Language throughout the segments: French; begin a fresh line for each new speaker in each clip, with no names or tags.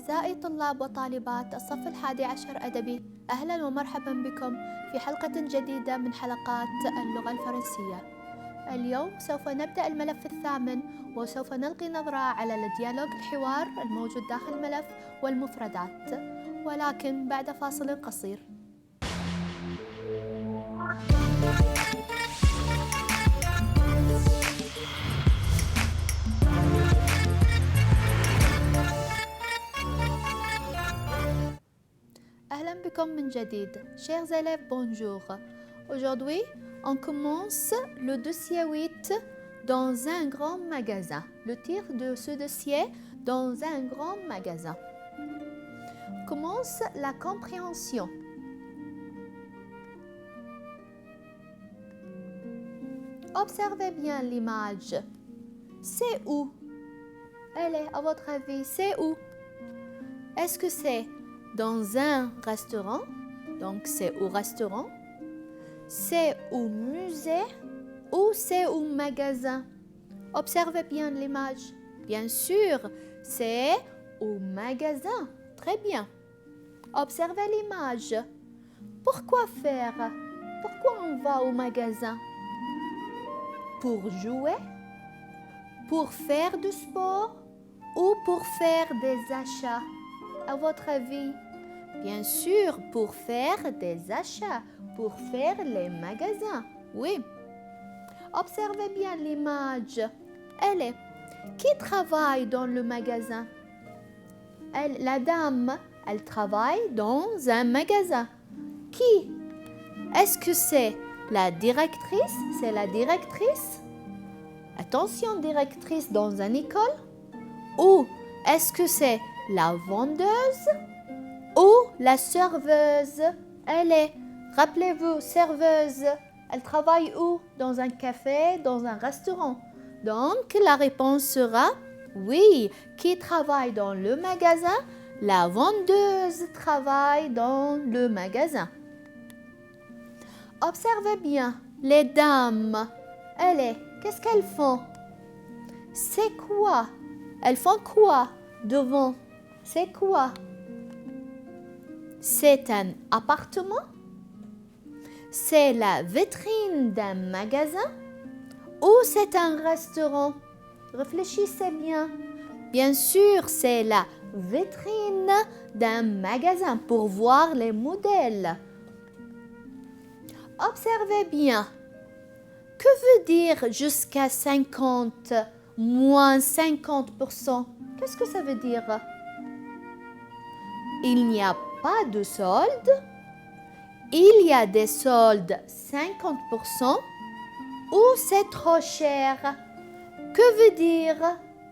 أعزائي طلاب وطالبات الصف 11 أدبي، أهلا ومرحبا بكم في حلقة جديدة من حلقات اللغة الفرنسية. اليوم سوف نبدأ الملف الثامن، وسوف نلقي نظرة على الديالوج الحوار الموجود داخل الملف والمفردات، ولكن بعد فاصل قصير. أهلا بكم من جديد. Chers élèves, bonjour. Aujourd'hui, on commence le dossier 8 dans un grand magasin. Le titre de ce dossier, dans un grand magasin. Commence la compréhension. Observez bien l'image. C'est où? Elle est, à votre avis, c'est où? Est-ce que c'est dans un restaurant? Donc c'est au restaurant. C'est au musée ou c'est au magasin? Observez bien l'image. Bien sûr, c'est au magasin. Très bien. Observez l'image. Pourquoi faire? Pourquoi on va au magasin? Pour jouer? Pour faire du sport? Ou pour faire des achats? À votre avis? Bien sûr, pour faire des achats, pour faire les magasins. Oui. Observez bien l'image. Elle est. Qui travaille dans le magasin? La dame, elle travaille dans un magasin. Qui? Est-ce que c'est la directrice? C'est la directrice? Attention, directrice dans une école? Ou est-ce que c'est la vendeuse ou la serveuse? Elle est, rappelez-vous, serveuse. Elle travaille où? Dans un café, dans un restaurant. Donc, la réponse sera oui. Qui travaille dans le magasin? La vendeuse travaille dans le magasin. Observez bien les dames. Elle est, qu'est-ce qu'elles font? C'est quoi? Elles font quoi devant? C'est quoi? C'est un appartement? C'est la vitrine d'un magasin? Ou c'est un restaurant? Réfléchissez bien. Bien sûr, c'est la vitrine d'un magasin pour voir les modèles. Observez bien. Que veut dire jusqu'à 50, moins 50%? Qu'est-ce que ça veut dire? Il n'y a pas de solde. Il y a des soldes 50% ou c'est trop cher. Que veut dire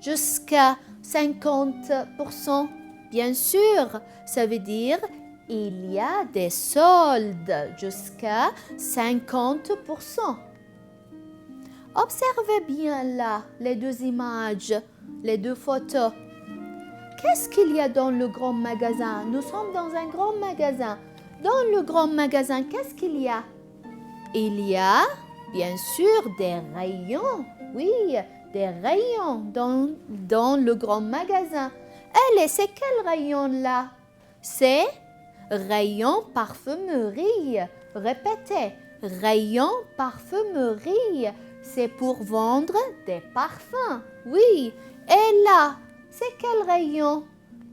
jusqu'à 50%? Bien sûr, ça veut dire il y a des soldes jusqu'à 50%. Observez bien là les deux images, les deux photos. Qu'est-ce qu'il y a dans le grand magasin? Nous sommes dans un grand magasin. Dans le grand magasin, qu'est-ce qu'il y a? Il y a, bien sûr, des rayons. Oui, des rayons dans le grand magasin. Allez, c'est quel rayon là? C'est rayon parfumerie. Répétez, rayon parfumerie. C'est pour vendre des parfums. Oui, et là, c'est quel rayon?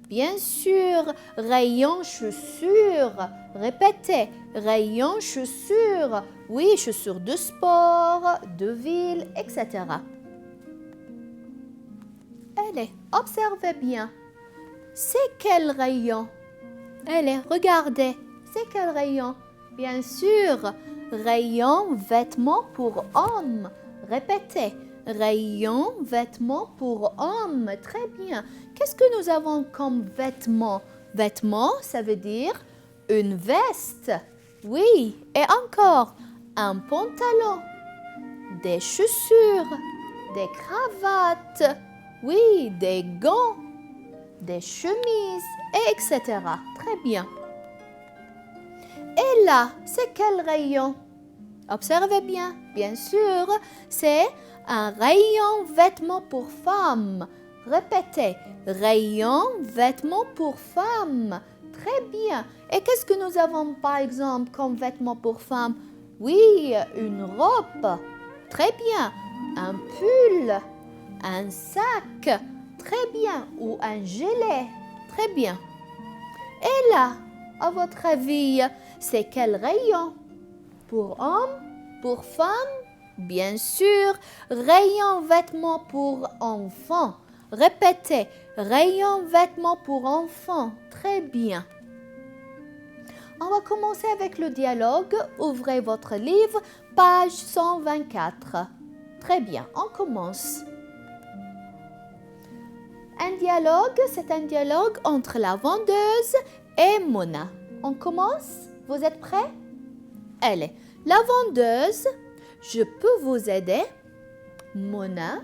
Bien sûr, rayon chaussures. Répétez, rayon chaussures. Oui, chaussures de sport, de ville, etc. Allez, observez bien. C'est quel rayon? Allez, regardez. C'est quel rayon? Bien sûr, rayon vêtements pour hommes. Répétez, rayon vêtements pour hommes. Très bien. Qu'est-ce que nous avons comme vêtements? Vêtements, ça veut dire une veste. Oui, et encore un pantalon, des chaussures, des cravates. Oui, des gants, des chemises, etc. Très bien. Et là, c'est quel rayon? Observez bien. Bien sûr, c'est un rayon vêtements pour femmes. Répétez. Rayon vêtements pour femmes. Très bien. Et qu'est-ce que nous avons par exemple comme vêtements pour femmes? Oui, une robe. Très bien. Un pull. Un sac. Très bien. Ou un gilet. Très bien. Et là, à votre avis, c'est quel rayon? Pour hommes? Pour femmes? Bien sûr, rayon vêtements pour enfants. Répétez, rayon vêtements pour enfants. Très bien. On va commencer avec le dialogue. Ouvrez votre livre, page 124. Très bien, on commence. Un dialogue, c'est un dialogue entre la vendeuse et Mona. On commence? Vous êtes prêts? Allez, la vendeuse, je peux vous aider? Mona,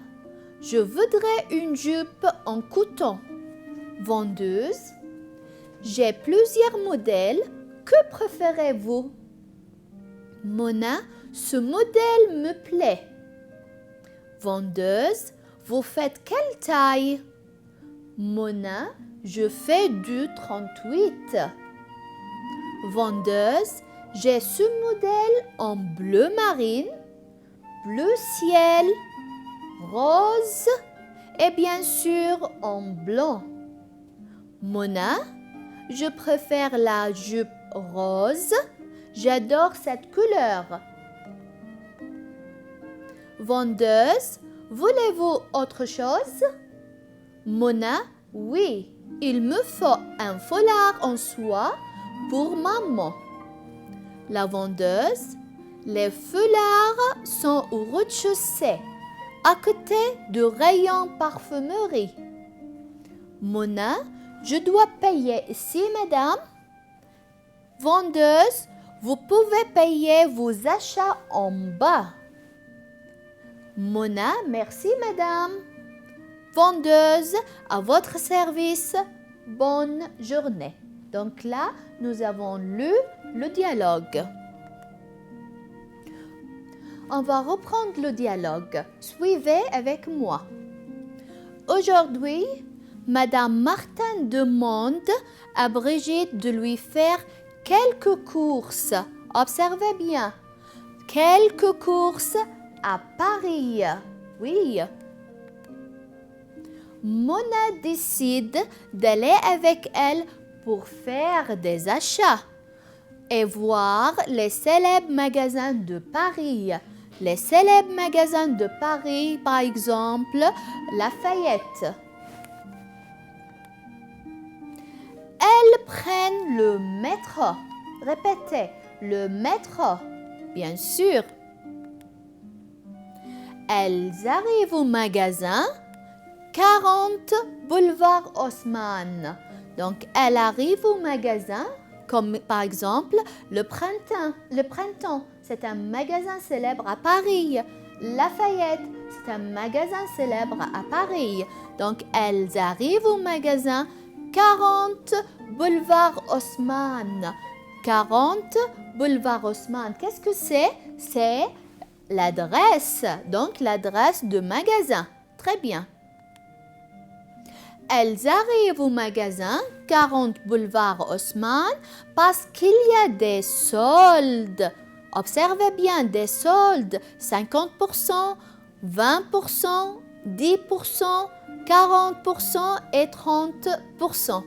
je voudrais une jupe en coton. Vendeuse, j'ai plusieurs modèles. Que préférez-vous? Mona, ce modèle me plaît. Vendeuse, vous faites quelle taille? Mona, je fais du 38. Vendeuse, j'ai ce modèle en bleu marine, bleu ciel, rose et bien sûr en blanc. Mona, je préfère la jupe rose. J'adore cette couleur. Vendeuse, voulez-vous autre chose? Mona, oui, il me faut un foulard en soie pour maman. La vendeuse, les foulards sont au rez-de-chaussée, à côté du rayon parfumerie. Mona, je dois payer ici, madame. Vendeuse, vous pouvez payer vos achats en bas. Mona, merci, madame. Vendeuse, à votre service. Bonne journée. Donc là, nous avons lu le dialogue. On va reprendre le dialogue. Suivez avec moi. Aujourd'hui, Madame Martin demande à Brigitte de lui faire quelques courses. Observez bien. Quelques courses à Paris. Oui. Mona décide d'aller avec elle pour faire des achats et voir les célèbres magasins de Paris. Les célèbres magasins de Paris, par exemple, Lafayette. Elles prennent le métro. Répétez, le métro. Bien sûr. Elles arrivent au magasin 40 boulevard Haussmann. Donc, elles arrivent au magasin, comme par exemple le Printemps. Le Printemps, c'est un magasin célèbre à Paris. Lafayette, c'est un magasin célèbre à Paris. Donc, elles arrivent au magasin 40 boulevard Haussmann. 40 boulevard Haussmann. Qu'est-ce que c'est? C'est l'adresse. Donc, l'adresse de magasin. Très bien. Elles arrivent au magasin 40 boulevard Haussmann parce qu'il y a des soldes. Observez bien, des soldes 50%, 20%, 10%, 40% et 30%.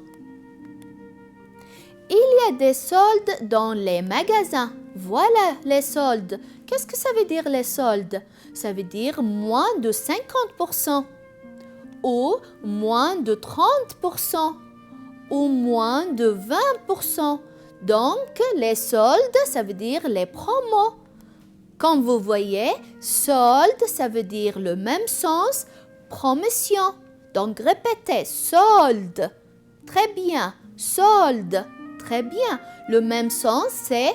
Il y a des soldes dans les magasins. Voilà les soldes. Qu'est-ce que ça veut dire les soldes? Ça veut dire moins de 50%. Ou moins de 30% ou moins de 20%. Donc, les soldes, ça veut dire les promos. Comme vous voyez, solde, ça veut dire le même sens, promotion. Donc, répétez, solde. Très bien, solde. Très bien. Le même sens, c'est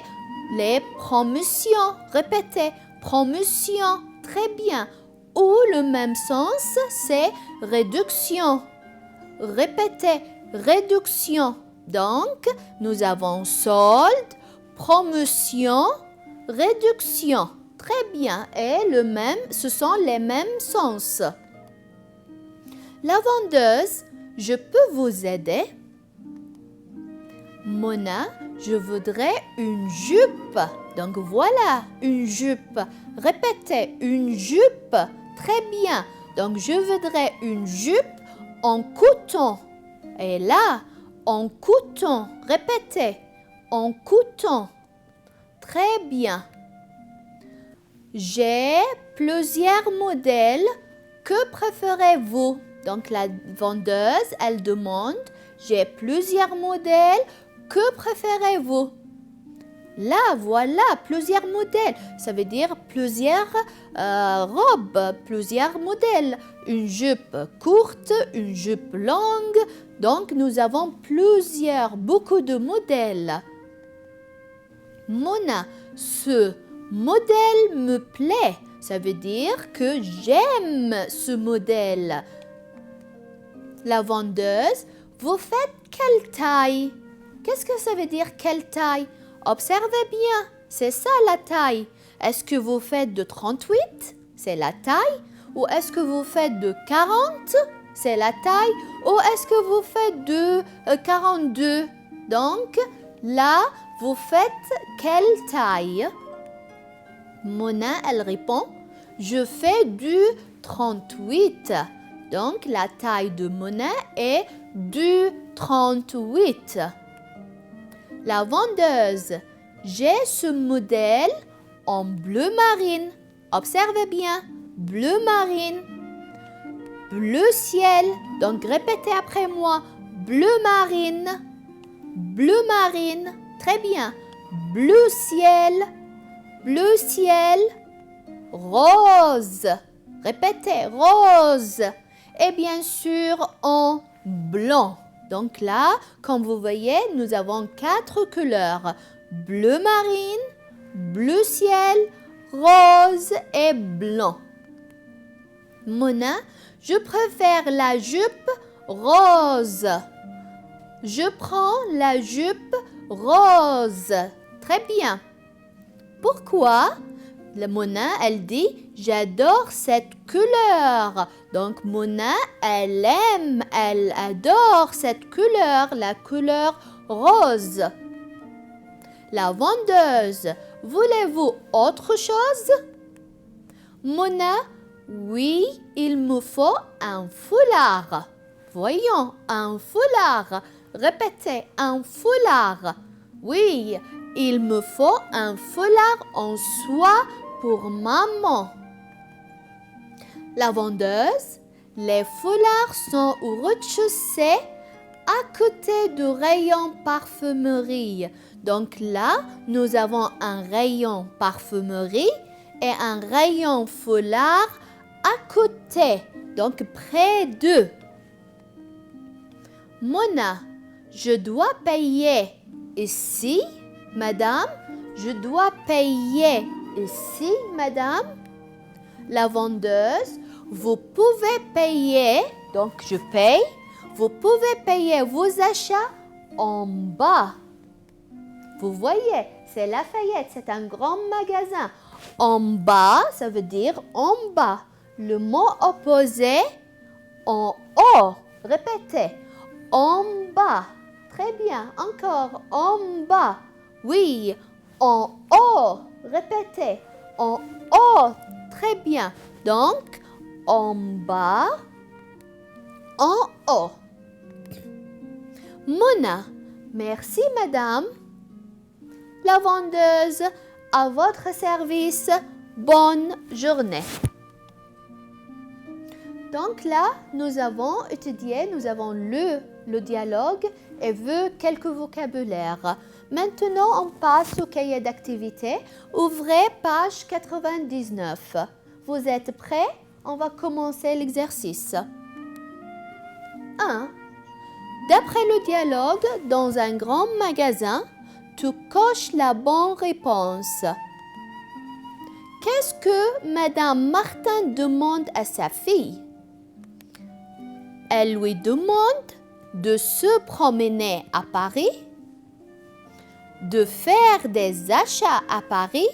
les promotions. Répétez, promotion. Très bien. Ou le même sens, c'est réduction. Répétez, réduction. Donc, nous avons solde, promotion, réduction. Très bien. Et ce sont les mêmes sens. La vendeuse, je peux vous aider? Mona, je voudrais une jupe. Donc voilà, une jupe. Répétez, une jupe. Très bien. Donc je voudrais une jupe en coton. Et là, en coton. Répétez, en coton. Très bien. J'ai plusieurs modèles. Que préférez-vous? Donc la vendeuse, elle demande, j'ai plusieurs modèles. Que préférez-vous? Là, voilà, plusieurs modèles. Ça veut dire plusieurs robes, plusieurs modèles. Une jupe courte, une jupe longue. Donc, nous avons beaucoup de modèles. Mona, ce modèle me plaît. Ça veut dire que j'aime ce modèle. La vendeuse, vous faites quelle taille? Qu'est-ce que ça veut dire quelle taille? Observez bien, c'est ça la taille. Est-ce que vous faites de 38? C'est la taille. Ou est-ce que vous faites de 40? C'est la taille. Ou est-ce que vous faites de 42? Donc, là, vous faites quelle taille? Mona, elle répond, je fais du 38. Donc, la taille de Mona est du 38. La vendeuse, j'ai ce modèle en bleu marine. Observez bien, bleu marine. Bleu ciel. Donc, répétez après moi, bleu marine. Bleu marine. Très bien. Bleu ciel. Bleu ciel. Rose. Répétez, rose. Et bien sûr, en blanc. Donc là, comme vous voyez, nous avons 4 couleurs. Bleu marine, bleu ciel, rose et blanc. Mona, je préfère la jupe rose. Je prends la jupe rose. Très bien. Pourquoi? Mona, elle dit, j'adore cette couleur. Donc, Mona, elle adore cette couleur, la couleur rose. La vendeuse, voulez-vous autre chose? Mona, oui, il me faut un foulard. Voyons, un foulard. Répétez, un foulard. Oui, il me faut un foulard en soie pour maman. La vendeuse, les foulards sont au rez-de-chaussée à côté du rayon parfumerie. Donc là, nous avons un rayon parfumerie et un rayon foulard à côté, donc près d'eux. Mona, je dois payer ici, madame. Je dois payer ici, madame. La vendeuse, vous pouvez payer, donc je paye. Vous pouvez payer vos achats en bas. Vous voyez, c'est Lafayette, c'est un grand magasin. En bas, ça veut dire en bas. Le mot opposé, en haut. Répétez, en bas. Très bien, encore, en bas. Oui, en haut. Répétez, en haut. Très bien. Donc, en bas, en haut. Mona, merci madame. La vendeuse, à votre service. Bonne journée. Donc là, nous avons étudié, nous avons lu le dialogue et vu quelques vocabulaires. Maintenant, on passe au cahier d'activité. Ouvrez page 99. Vous êtes prêts? On va commencer l'exercice. 1. D'après le dialogue, dans un grand magasin, tu coches la bonne réponse. Qu'est-ce que Madame Martin demande à sa fille? Elle lui demande de se promener à Paris, de faire des achats à Paris,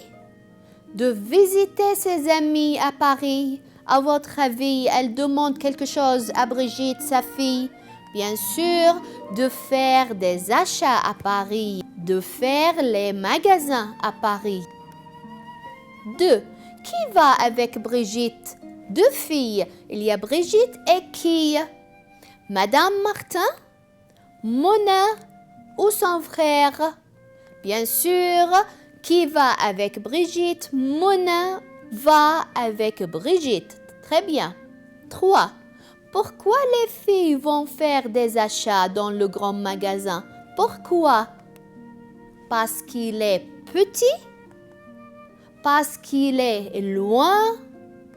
de visiter ses amis à Paris, À votre avis, elle demande quelque chose à Brigitte, sa fille? Bien sûr, de faire des achats à Paris, de faire les magasins à Paris. 2. Qui va avec Brigitte? 2 filles. Il y a Brigitte et qui? Madame Martin, Mona ou son frère? Bien sûr, qui va avec Brigitte? Mona va avec Brigitte. Très bien. 3. Pourquoi les filles vont faire des achats dans le grand magasin? Pourquoi? Parce qu'il est petit? Parce qu'il est loin?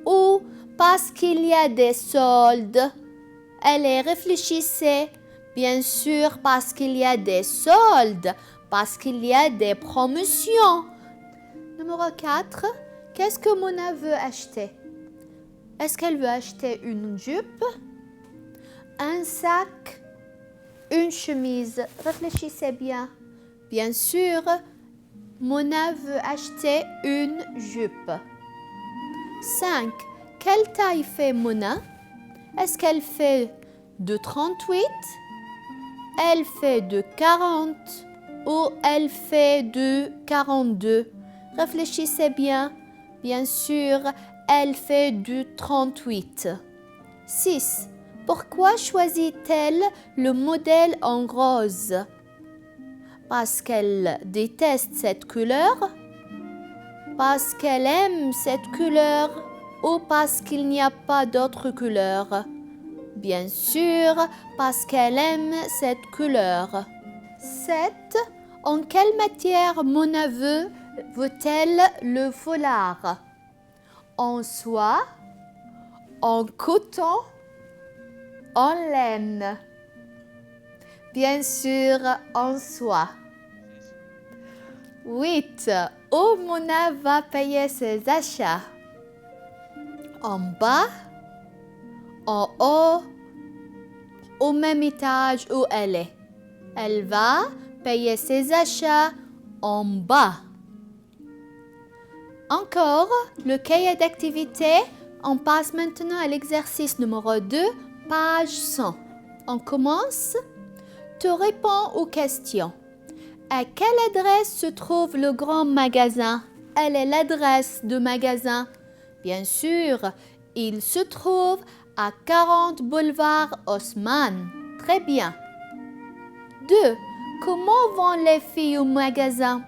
Ou parce qu'il y a des soldes? Allez, réfléchissez. Bien sûr, parce qu'il y a des soldes, parce qu'il y a des promotions. Numéro 4. Qu'est-ce que Mona veut acheter? Est-ce qu'elle veut acheter une jupe, un sac, une chemise? Réfléchissez bien. Bien sûr, Mona veut acheter une jupe. 5. Quelle taille fait Mona? Est-ce qu'elle fait de 38? Elle fait de 40 ou elle fait de 42? Réfléchissez bien. Bien sûr, elle fait du 38. 6. Pourquoi choisit-elle le modèle en rose? Parce qu'elle déteste cette couleur? Parce qu'elle aime cette couleur? Ou parce qu'il n'y a pas d'autre couleur? Bien sûr, parce qu'elle aime cette couleur. 7. En quelle matière Mona veut-elle le foulard? En soie, en coton, en laine? Bien sûr, en soie. 8. Où Mona va payer ses achats? En bas, en haut, au même étage où elle est. Elle va payer ses achats en bas. Encore, le cahier d'activité. On passe maintenant à l'exercice numéro 2, page 100. On commence. Tu réponds aux questions. À quelle adresse se trouve le grand magasin? Elle est l'adresse du magasin. Bien sûr, il se trouve à 40 boulevard Haussmann. Très bien. 2. Comment vont les filles au magasin?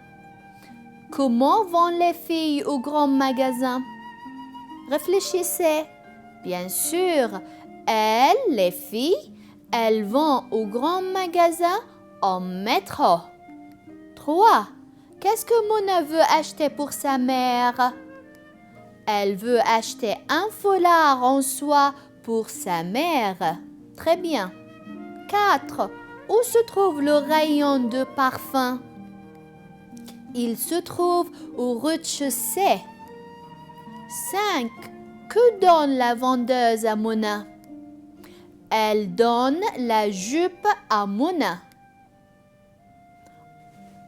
Comment vont les filles au grand magasin? Réfléchissez. Bien sûr, les filles, elles vont au grand magasin en métro. 3. Qu'est-ce que Mona veut acheter pour sa mère? Elle veut acheter un foulard en soie pour sa mère. Très bien. 4. Où se trouve le rayon de parfum? Il se trouve au rez-de-chaussée. 5. Que donne la vendeuse à Mona? Elle donne la jupe à Mona.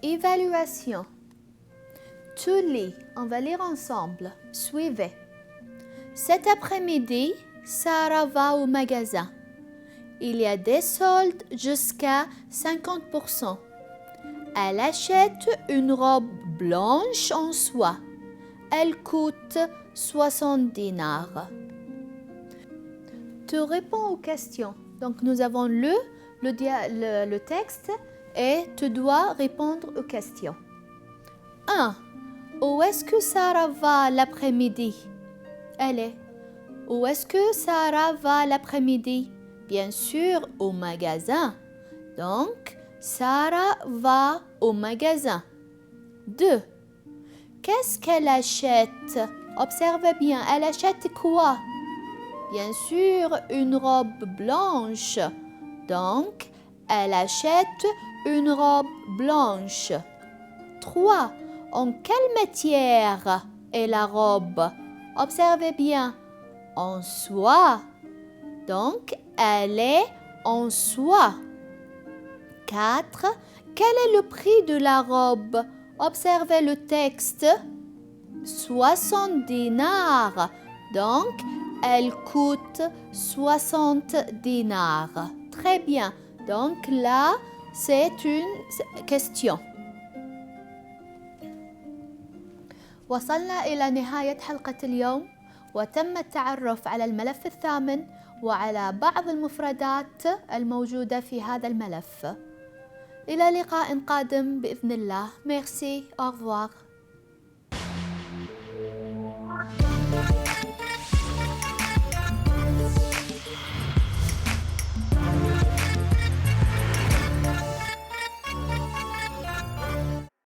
Évaluation. Tu lis. On va lire ensemble. Suivez. Cet après-midi, Sarah va au magasin. Il y a des soldes jusqu'à 50%. Elle achète une robe blanche en soie. Elle coûte 60 dinars. Tu réponds aux questions. Donc, nous avons le texte et tu dois répondre aux questions. 1. Où est-ce que Sarah va l'après-midi? Elle est. Où est-ce que Sarah va l'après-midi? Bien sûr, au magasin. Donc, Sarah va au magasin. 2. Qu'est-ce qu'elle achète? Observez bien, elle achète quoi? Bien sûr, une robe blanche. Donc, elle achète une robe blanche. 3. En quelle matière est la robe? Observez bien. En soie. Donc, elle est en soie. 4. Quel est le prix de la robe? Observez le texte. 60 dinars. Donc, Elle coûte 60 dinars. Très bien. Donc là, c'est une question. وصلنا إلى نهاية حلقة اليوم، وتم التعرف على الملف الثامن وعلى بعض المفردات الموجودة في هذا الملف. إلى لقاء قادم بإذن الله. Merci. Au revoir.